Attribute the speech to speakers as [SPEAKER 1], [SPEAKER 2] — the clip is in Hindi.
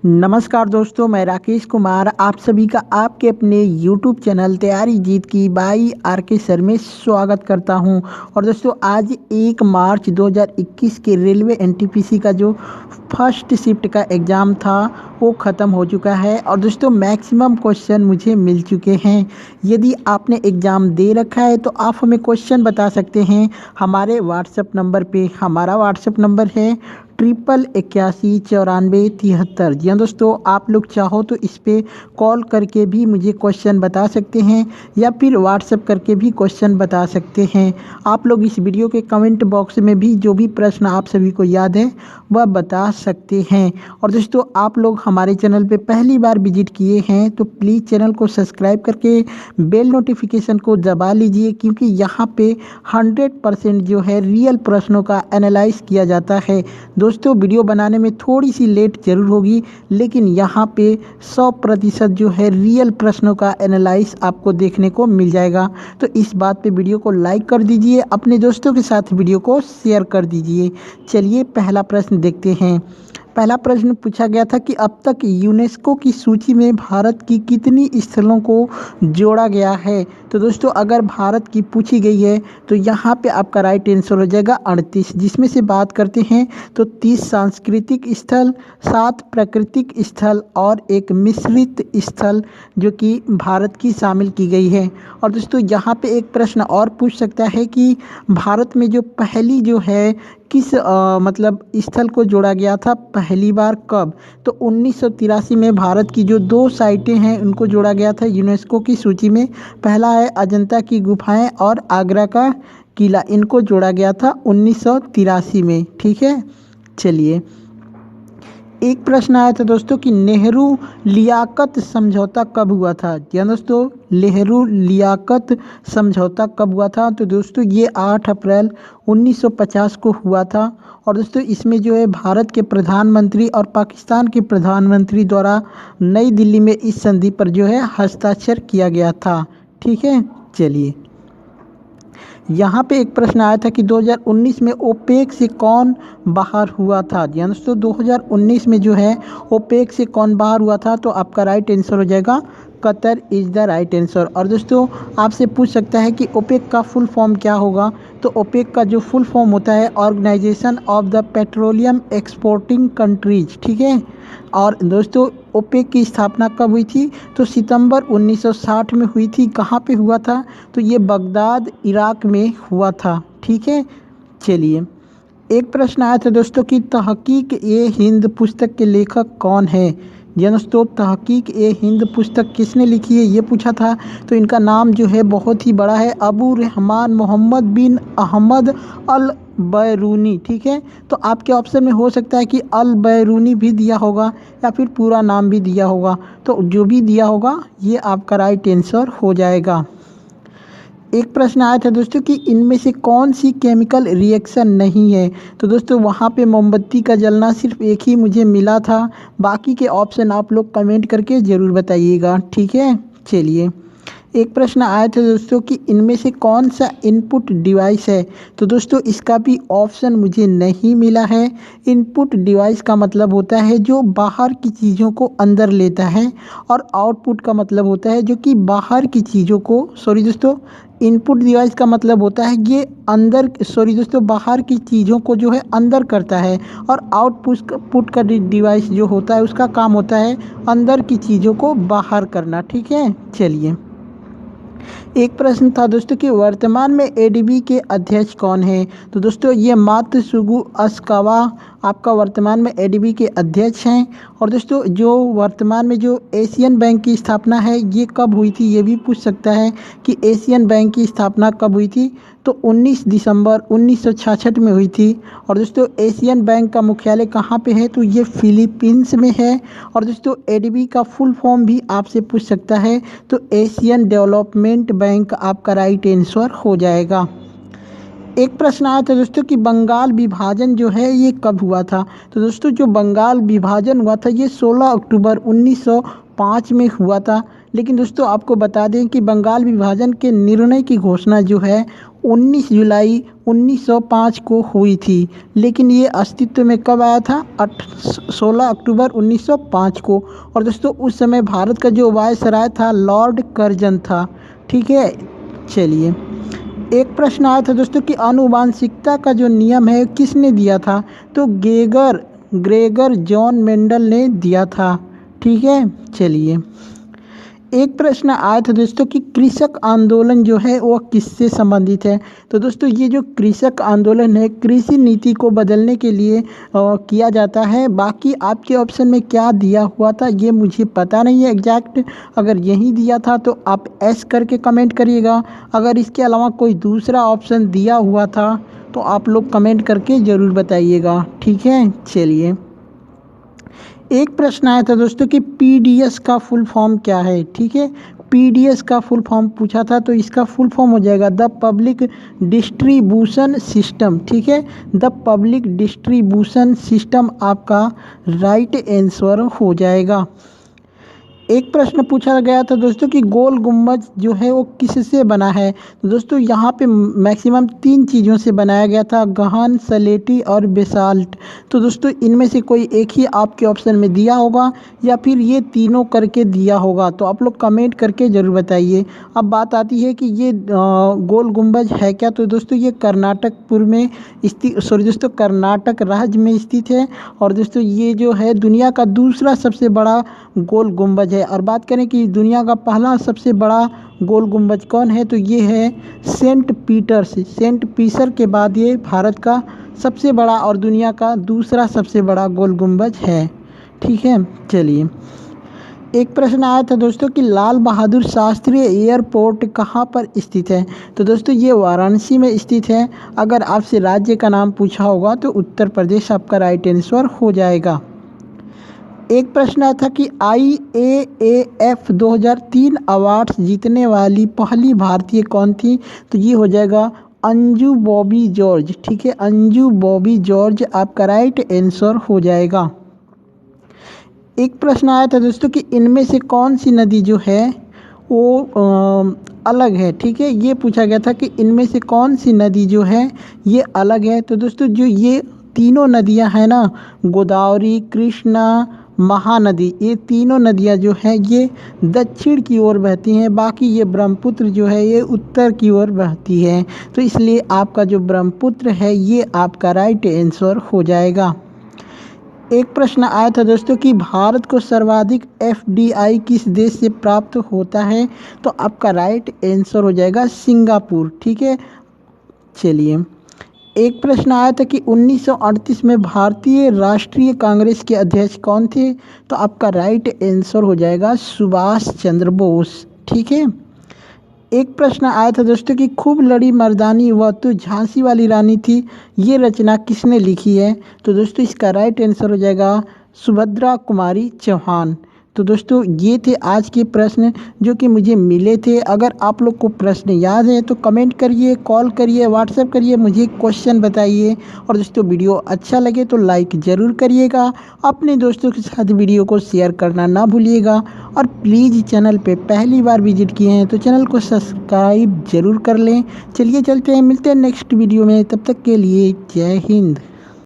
[SPEAKER 1] नमस्कार दोस्तों, मैं राकेश कुमार आप सभी का आपके अपने YouTube चैनल तैयारी जीत की बाई RK सर में स्वागत करता हूं। और दोस्तों आज 1 मार्च 2021 के रेलवे NTPC का जो फर्स्ट शिफ्ट का एग्ज़ाम था वो ख़त्म हो चुका है। और दोस्तों मैक्सिमम क्वेश्चन मुझे मिल चुके हैं। यदि आपने एग्ज़ाम दे रखा है तो आप हमें क्वेश्चन बता सकते हैं हमारे व्हाट्सएप नंबर पे। हमारा व्हाट्सएप नंबर है 8881949373। जी हाँ दोस्तों, आप लोग चाहो तो इस पर कॉल करके भी मुझे क्वेश्चन बता सकते हैं या फिर व्हाट्सएप करके भी क्वेश्चन बता सकते हैं। आप लोग इस वीडियो के कमेंट बॉक्स में भी जो भी प्रश्न आप सभी को याद है वह बता सकते हैं। और दोस्तों आप लोग हमारे चैनल पे पहली बार विजिट किए हैं तो प्लीज़ चैनल को सब्सक्राइब करके बेल नोटिफिकेशन को दबा लीजिए, क्योंकि यहाँ पे 100% जो है रियल प्रश्नों का एनालाइज किया जाता है। दोस्तों वीडियो बनाने में थोड़ी सी लेट ज़रूर होगी, लेकिन यहाँ पे 100% जो है रियल प्रश्नों का एनालाइज आपको देखने को मिल जाएगा। तो इस बात पे वीडियो को लाइक कर दीजिए, अपने दोस्तों के साथ वीडियो को शेयर कर दीजिए। चलिए पहला प्रश्न देखते हैं। पहला प्रश्न पूछा गया था कि अब तक यूनेस्को की सूची में भारत की कितनी स्थलों को जोड़ा गया है। तो दोस्तों अगर भारत की पूछी गई है तो यहाँ पे आपका राइट आंसर हो जाएगा 38, जिसमें से बात करते हैं तो 30 सांस्कृतिक स्थल, 7 प्राकृतिक स्थल और एक मिश्रित स्थल जो कि भारत की शामिल की गई है। और दोस्तों यहाँ पे एक प्रश्न और पूछ सकता है कि भारत में जो पहली जो है किस मतलब स्थल को जोड़ा गया था पहली बार, कब। तो 1983 में भारत की जो 2 साइटें हैं उनको जोड़ा गया था यूनेस्को की सूची में। पहला है अजंता की गुफाएं और आगरा का किला, इनको जोड़ा गया था 1983 में। ठीक है, चलिए एक प्रश्न आया था दोस्तों कि नेहरू लियाकत समझौता कब हुआ था। जी हाँ दोस्तों, नेहरू लियाकत समझौता कब हुआ था। तो दोस्तों ये 8 अप्रैल 1950 को हुआ था। और दोस्तों इसमें जो है भारत के प्रधानमंत्री और पाकिस्तान के प्रधानमंत्री द्वारा नई दिल्ली में इस संधि पर जो है हस्ताक्षर किया गया था। ठीक है, चलिए यहाँ पे एक प्रश्न आया था कि 2019 में ओपेक से कौन बाहर हुआ था। जी दोस्तों 2019 में जो है ओपेक से कौन बाहर हुआ था, तो आपका राइट आंसर हो जाएगा Qatar is the right answer. और दोस्तों आपसे पूछ सकता है कि ओपेक का फुल फॉर्म क्या होगा। तो ओपेक का जो फुल फॉर्म होता है organisation of the petroleum exporting countries. ठीक है, और दोस्तों ओपेक की स्थापना कब हुई थी, तो सितंबर 1960 में हुई थी। कहाँ पे हुआ था, तो ये बगदाद इराक में हुआ था। ठीक है, चलिए एक प्रश्न आया था दोस्तों कि तहकीक-ए-हिंद पुस्तक के लेखक कौन है। जी दोस्तों तहकीक-ए-हिंद पुस्तक किसने लिखी है ये पूछा था। तो इनका नाम जो है बहुत ही बड़ा है, अबू रहमान मोहम्मद बिन अहमद अल बैरूनी। ठीक है, तो आपके ऑप्शन में हो सकता है कि अल बैरूनी भी दिया होगा या फिर पूरा नाम भी दिया होगा। तो जो भी दिया होगा ये आपका राइट आंसर हो जाएगा। एक प्रश्न आया था दोस्तों कि इनमें से कौन सी केमिकल रिएक्शन नहीं है। तो दोस्तों वहाँ पे मोमबत्ती का जलना सिर्फ एक ही मुझे मिला था, बाकी के ऑप्शन आप लोग कमेंट करके ज़रूर बताइएगा। ठीक है, चलिए एक प्रश्न आया था दोस्तों कि इनमें से कौन सा इनपुट डिवाइस है। तो दोस्तों इसका भी ऑप्शन मुझे नहीं मिला है। इनपुट डिवाइस का मतलब होता है जो बाहर की चीज़ों को अंदर लेता है, और आउटपुट का मतलब होता है जो कि बाहर की चीज़ों को दोस्तों इनपुट डिवाइस का मतलब होता है ये अंदर दोस्तों बाहर की चीज़ों को जो है अंदर करता है, और आउटपुट का डिवाइस जो होता है उसका काम होता है अंदर की चीज़ों को बाहर करना। ठीक है, चलिए एक प्रश्न था दोस्तों कि वर्तमान में ADB के अध्यक्ष कौन है। तो दोस्तों ये मात्सुगु असाकावा आपका वर्तमान में ADB के अध्यक्ष हैं। और दोस्तों जो वर्तमान में जो एशियन बैंक की स्थापना है ये कब हुई थी, ये भी पूछ सकता है कि एशियन बैंक की स्थापना कब हुई थी। तो 19 दिसंबर 1966 में हुई थी। और दोस्तों एशियन बैंक का मुख्यालय कहाँ पे है, तो ये फिलीपींस में है। और दोस्तों ADB का फुल फॉर्म भी आपसे पूछ सकता है, तो एशियन डेवलपमेंट बैंक आपका राइट आंसर हो जाएगा। एक प्रश्न आया था दोस्तों कि बंगाल विभाजन जो है ये कब हुआ था। तो दोस्तों जो बंगाल विभाजन हुआ था ये 16 अक्टूबर 1905 में हुआ था। लेकिन दोस्तों आपको बता दें कि बंगाल विभाजन के निर्णय की घोषणा जो है 19 जुलाई 1905 को हुई थी, लेकिन ये अस्तित्व में कब आया था? 16 अक्टूबर 1905 को। और दोस्तों उस समय भारत का जो वायसराय था लॉर्ड कर्जन था। ठीक है, चलिए एक प्रश्न आया था दोस्तों कि आनुवांशिकता का जो नियम है किसने दिया था? तो ग्रेगर जॉन मेंडल ने दिया था। ठीक है, चलिए एक प्रश्न आया था दोस्तों कि कृषक आंदोलन जो है वो किससे संबंधित है? तो दोस्तों ये जो कृषक आंदोलन है कृषि नीति को बदलने के लिए किया जाता है। बाकी आपके ऑप्शन में क्या दिया हुआ था ये मुझे पता नहीं है एग्जैक्ट। अगर यही दिया था तो आप एस करके कमेंट करिएगा। अगर इसके अलावा कोई दूसरा ऑप्शन दिया हुआ था तो आप लोग कमेंट करके ज़रूर बताइएगा। ठीक है, चलिए एक प्रश्न आया था दोस्तों कि पीडीएस का फुल फॉर्म क्या है? ठीक है, पीडीएस का फुल फॉर्म पूछा था तो इसका फुल फॉर्म हो जाएगा द पब्लिक डिस्ट्रीब्यूशन सिस्टम। ठीक है, द पब्लिक डिस्ट्रीब्यूशन सिस्टम आपका राइट आंसर हो जाएगा। एक प्रश्न पूछा गया था दोस्तों कि गोल गुम्बज जो है वो किससे बना है? तो दोस्तों यहाँ पे मैक्सिमम 3 चीज़ों से बनाया गया था, गहन, सलेटी और बेसाल्ट। तो दोस्तों इनमें से कोई एक ही आपके ऑप्शन में दिया होगा या फिर ये तीनों करके दिया होगा, तो आप लोग कमेंट करके ज़रूर बताइए। अब बात आती है कि ये गोल गुम्बज है क्या? तो दोस्तों ये कर्नाटकपुर में स्थित कर्नाटक राज्य में स्थित है। और दोस्तों ये जो है दुनिया का दूसरा सबसे बड़ा गोल गुम्बज है। और बात करें कि दुनिया का पहला सबसे बड़ा गोल गुम्बज कौन है? तो ये है सेंट पीटर के बाद ये भारत का सबसे बड़ा और दुनिया का दूसरा सबसे बड़ा गोल गुम्बज है। ठीक है, चलिए एक प्रश्न आया था दोस्तों कि लाल बहादुर शास्त्री एयरपोर्ट कहाँ पर स्थित है? तो दोस्तों ये वाराणसी में स्थित है। अगर आपसे राज्य का नाम पूछा होगा तो उत्तर प्रदेश आपका राइट आंसर हो जाएगा। एक प्रश्न आया था कि IAAF 2003 अवार्ड्स जीतने वाली पहली भारतीय कौन थी? तो ये हो जाएगा अंजू बॉबी जॉर्ज। ठीक है, अंजू बॉबी जॉर्ज आपका राइट आंसर हो जाएगा। एक प्रश्न आया था दोस्तों कि इनमें से कौन सी नदी जो है वो अलग है? ठीक है, ये पूछा गया था कि इनमें से कौन सी नदी जो है ये अलग है। तो दोस्तों जो ये तीनों नदियां हैं ना, गोदावरी, कृष्णा, महानदी, ये तीनों नदियां जो हैं ये दक्षिण की ओर बहती हैं। बाकी ये ब्रह्मपुत्र जो है ये उत्तर की ओर बहती है। तो इसलिए आपका जो ब्रह्मपुत्र है ये आपका राइट आंसर हो जाएगा। एक प्रश्न आया था दोस्तों कि भारत को सर्वाधिक FDI किस देश से प्राप्त होता है? तो आपका राइट आंसर हो जाएगा सिंगापुर। ठीक है, चलिए एक प्रश्न आया था कि 1938 में भारतीय राष्ट्रीय कांग्रेस के अध्यक्ष कौन थे? तो आपका राइट आंसर हो जाएगा सुभाष चंद्र बोस। ठीक है, एक प्रश्न आया था दोस्तों कि खूब लड़ी मर्दानी वह तो झांसी वाली रानी थी, ये रचना किसने लिखी है? तो दोस्तों इसका राइट आंसर हो जाएगा सुभद्रा कुमारी चौहान। तो दोस्तों ये थे आज के प्रश्न जो कि मुझे मिले थे। अगर आप लोग को प्रश्न याद है तो कमेंट करिए, कॉल करिए, व्हाट्सएप करिए, मुझे क्वेश्चन बताइए। और दोस्तों वीडियो अच्छा लगे तो लाइक ज़रूर करिएगा, अपने दोस्तों के साथ वीडियो को शेयर करना ना भूलिएगा। और प्लीज़ चैनल पे पहली बार विजिट किए हैं तो चैनल को सब्सक्राइब ज़रूर कर लें। चलिए चलते हैं, मिलते हैं नेक्स्ट वीडियो में, तब तक के लिए जय हिंद।